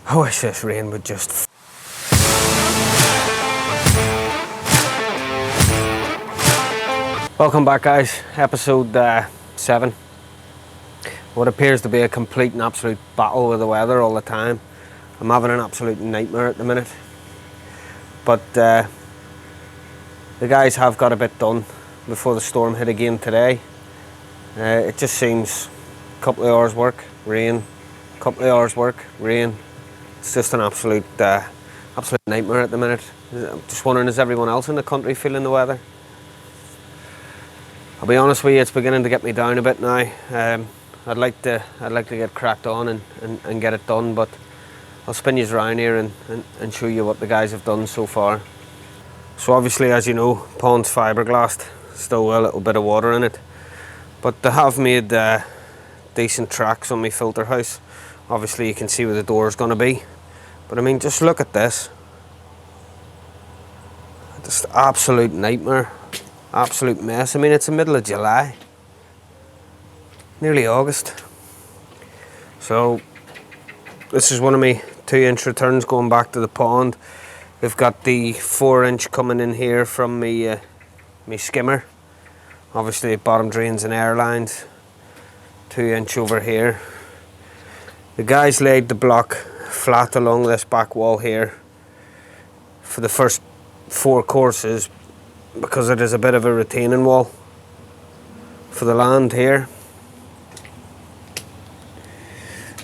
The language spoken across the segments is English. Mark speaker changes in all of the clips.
Speaker 1: I wish this rain would just... Welcome back, guys. Episode 7. What appears to be a complete and absolute battle with the weather all the time. I'm having an absolute nightmare at the minute. But the guys have got a bit done before the storm hit again today. It just seems a couple of hours work, rain, a couple of hours work, rain. It's just an absolute nightmare at the minute. I'm just wondering, is everyone else in the country feeling the weather? I'll be honest with you, it's beginning to get me down a bit now. I'd like to get cracked on and get it done, but I'll spin you around here and show you what the guys have done so far. So obviously, as you know, pond's fiberglassed, still a little bit of water in it, but they have made decent tracks on my filter house. Obviously you can see where the door is going to be, but I mean, just look at this. Just absolute nightmare, absolute mess. I mean, it's the middle of July, nearly August. So this is one of my 2-inch returns going back to the pond. We've got the 4-inch coming in here from my skimmer. Obviously bottom drains and air lines. 2-inch over here. The guys laid the block flat along this back wall here for the first 4 courses because it is a bit of a retaining wall for the land here.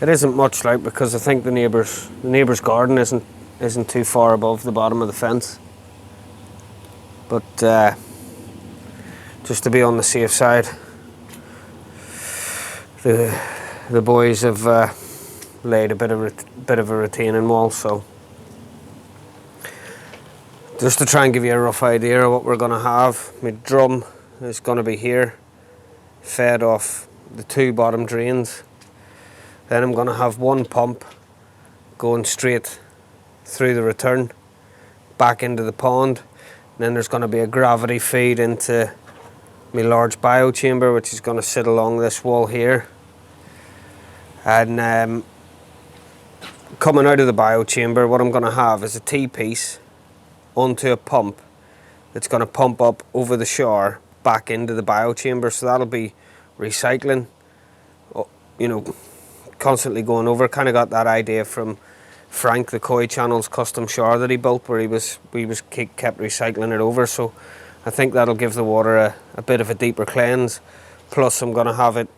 Speaker 1: It isn't much like, because I think the neighbour's garden isn't too far above the bottom of the fence, but just to be on the safe side, the boys have laid a bit of a retaining wall. So just to try and give you a rough idea of what we're going to have, my drum is going to be here, fed off the 2 bottom drains. Then I'm going to have 1 pump going straight through the return back into the pond. And then there's going to be a gravity feed into my large bio chamber, which is going to sit along this wall here. And coming out of the bio chamber, what I'm going to have is a T-piece onto a pump that's going to pump up over the shower back into the bio chamber. So that'll be recycling, you know, constantly going over. Kind of got that idea from Frank, the Koi Channel's custom shower that he built, where he kept recycling it over. So I think that'll give the water a bit of a deeper cleanse. Plus I'm going to have it,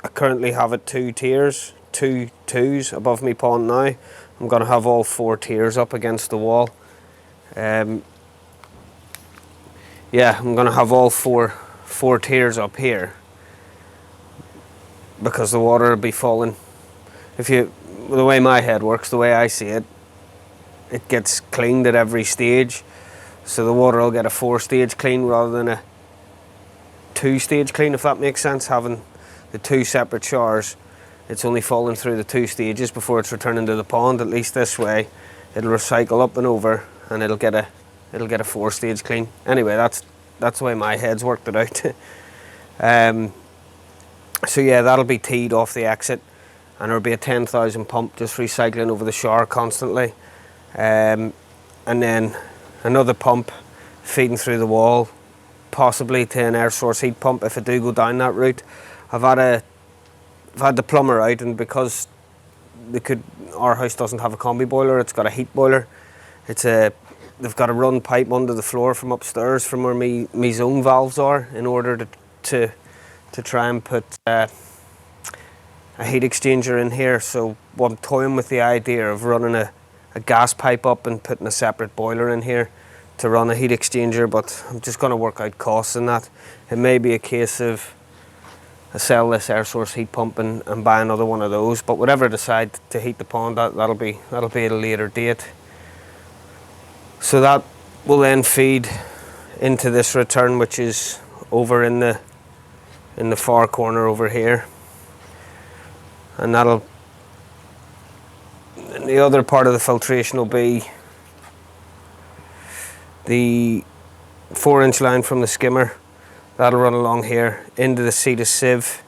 Speaker 1: I currently have it 2 tiers, 2 twos above me pond now. I'm going to have all 4 tiers up against the wall. Yeah, I'm going to have all four tiers up here, because the water will be falling. The way my head works, the way I see it, it gets cleaned at every stage. So the water will get a 4-stage clean rather than a 2-stage clean, if that makes sense. Having the 2 separate showers, it's only falling through the 2 stages before it's returning to the pond. At least this way, it'll recycle up and over, and it'll get a 4-stage clean. Anyway, that's the way my head's worked it out. So yeah, that'll be teed off the exit, and there'll be a 10,000 pump just recycling over the shower constantly, and then another pump feeding through the wall, possibly to an air source heat pump if I do go down that route. I've had the plumber out, and because our house doesn't have a combi boiler, it's got a heat boiler. They've got a run pipe under the floor from upstairs from where me zone valves are, in order to try and put a heat exchanger in here. So I'm toying with the idea of running a gas pipe up and putting a separate boiler in here to run a heat exchanger, but I'm just going to work out costs in that. It may be a case of I sell this air source heat pump and buy another one of those, but whatever I decide to heat the pond, that'll be at a later date. So that will then feed into this return, which is over in the far corner over here, and the other part of the filtration will be the 4-inch line from the skimmer. That'll run along here into the seat of sieve,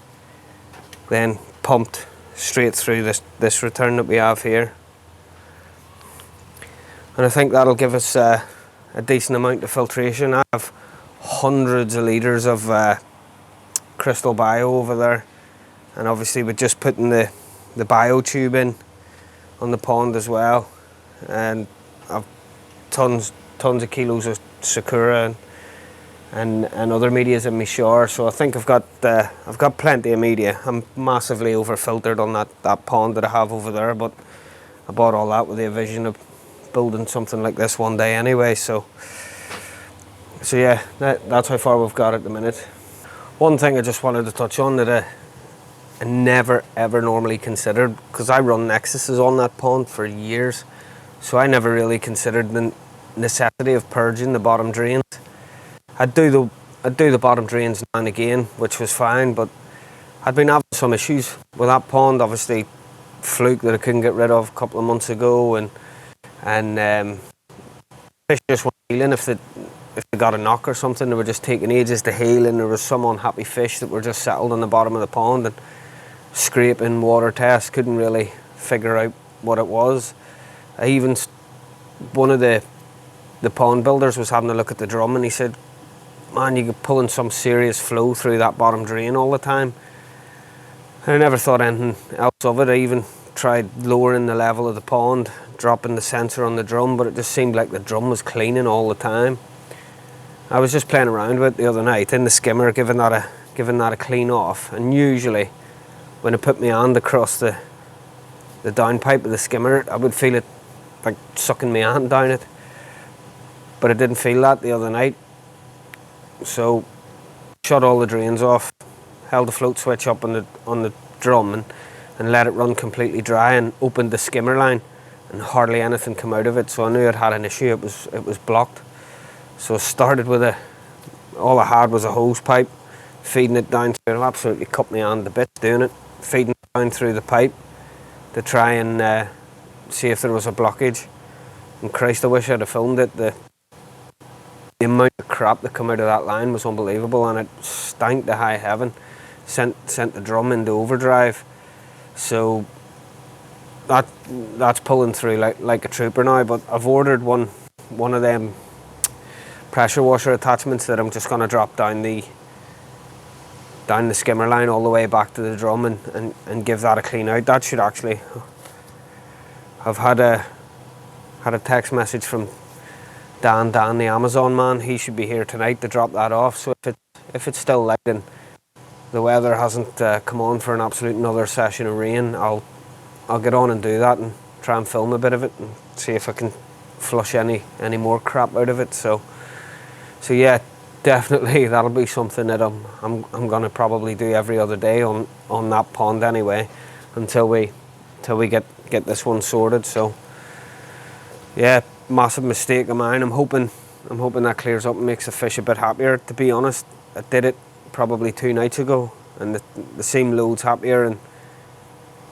Speaker 1: then pumped straight through this return that we have here. and I think that'll give us a decent amount of filtration. I have hundreds of litres of crystal bio over there, and obviously we're just putting the bio tube in on the pond as well, and I've tons of kilos of Sakura and other medias in my shower, so I think I've got plenty of media. I'm massively over filtered on that pond that I have over there, but I bought all that with the vision of building something like this one day anyway. So yeah, that's how far we've got at the minute. One thing I just wanted to touch on that I never ever normally considered, because I run Nexuses on that pond for years, so I never really considered the necessity of purging the bottom drains. I'd do the bottom drains now and again, which was fine, but I'd been having some issues with that pond. Obviously, fluke that I couldn't get rid of a couple of months ago, and fish just weren't healing. If they got a knock or something, they were just taking ages to heal, and there was some unhappy fish that were just settled on the bottom of the pond, and scraping, water tests, couldn't really figure out what it was. One of the pond builders was having a look at the drum, and he said, man, you're pulling some serious flow through that bottom drain all the time. And I never thought anything else of it. I even tried lowering the level of the pond, dropping the sensor on the drum, but it just seemed like the drum was cleaning all the time. I was just playing around with it the other night in the skimmer, giving that a clean off, and usually when I put my hand across the downpipe of the skimmer, I would feel it like sucking my hand down it, but I didn't feel that the other night. So shut all the drains off, held the float switch up on the drum and let it run completely dry, and opened the skimmer line, and hardly anything came out of it. So I knew I'd had an issue. It was blocked. So I started with all I had was a hose pipe, feeding it down through. It absolutely cut my hand to bits doing it, feeding it down through the pipe to try and see if there was a blockage. And Christ, I wish I'd have filmed it. The amount of crap that come out of that line was unbelievable, and it stank to high heaven. Sent the drum into overdrive. So that's pulling through like a trooper now. But I've ordered one of them pressure washer attachments that I'm just going to drop down the skimmer line all the way back to the drum and give that a clean out. That should actually... I've had a text message from Dan, the Amazon man. He should be here tonight to drop that off. So if it's still light and the weather hasn't come on for an absolute another session of rain, I'll get on and do that and try and film a bit of it and see if I can flush any more crap out of it. So yeah, definitely that'll be something that I'm gonna probably do every other day on that pond anyway, until we get this one sorted. So yeah, massive mistake of mine. I'm hoping that clears up and makes the fish a bit happier. To be honest, I did it probably 2 nights ago, and the same load's happier, and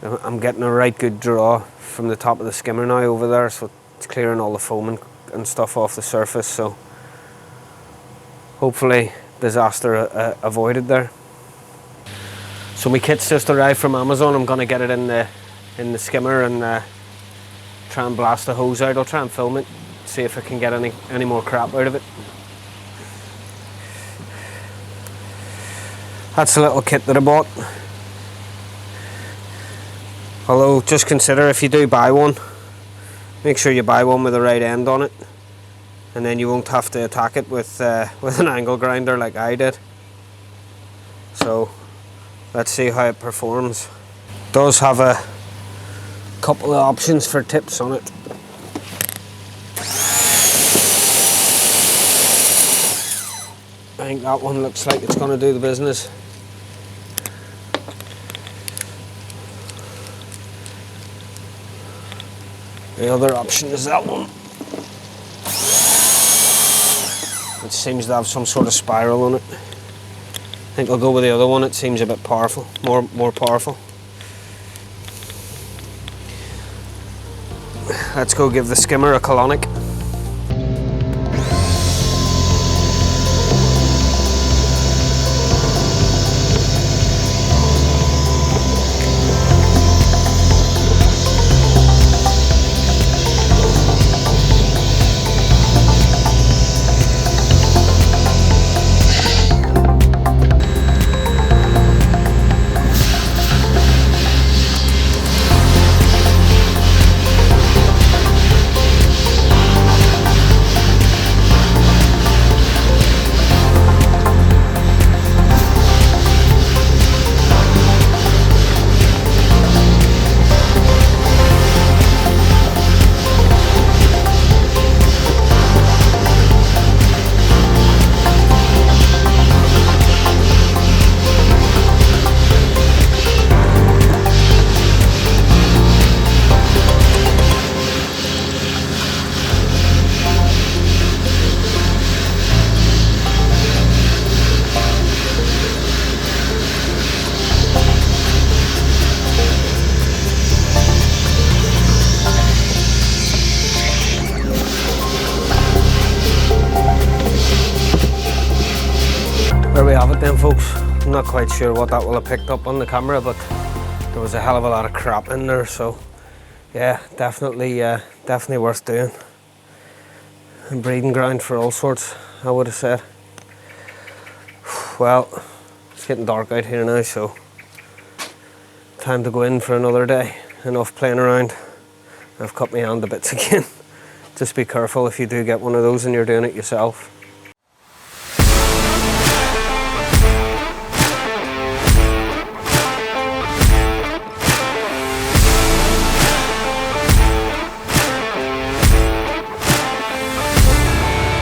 Speaker 1: I'm getting a right good draw from the top of the skimmer now over there, so it's clearing all the foam and stuff off the surface. So hopefully disaster avoided there. So my kit's just arrived from Amazon. I'm gonna get it in the skimmer and try and blast the hose out. I'll try and film it, see if I can get any more crap out of it. That's the little kit that I bought. Although, just consider, if you do buy one, make sure you buy one with the right end on it, and then you won't have to attack it with an angle grinder like I did. So let's see how it performs. It does have a couple of options for tips on it. I think that one looks like it's going to do the business. The other option is that one. It seems to have some sort of spiral on it. I think I'll go with the other one. It seems a bit powerful, more powerful. Let's go give the skimmer a colonic. There we have it then, folks. I'm not quite sure what that will have picked up on the camera, but there was a hell of a lot of crap in there, so yeah, definitely worth doing. And breeding ground for all sorts, I would have said. Well, it's getting dark out here now, so time to go in for another day. Enough playing around. I've cut my hand to bits again. Just be careful if you do get one of those and you're doing it yourself.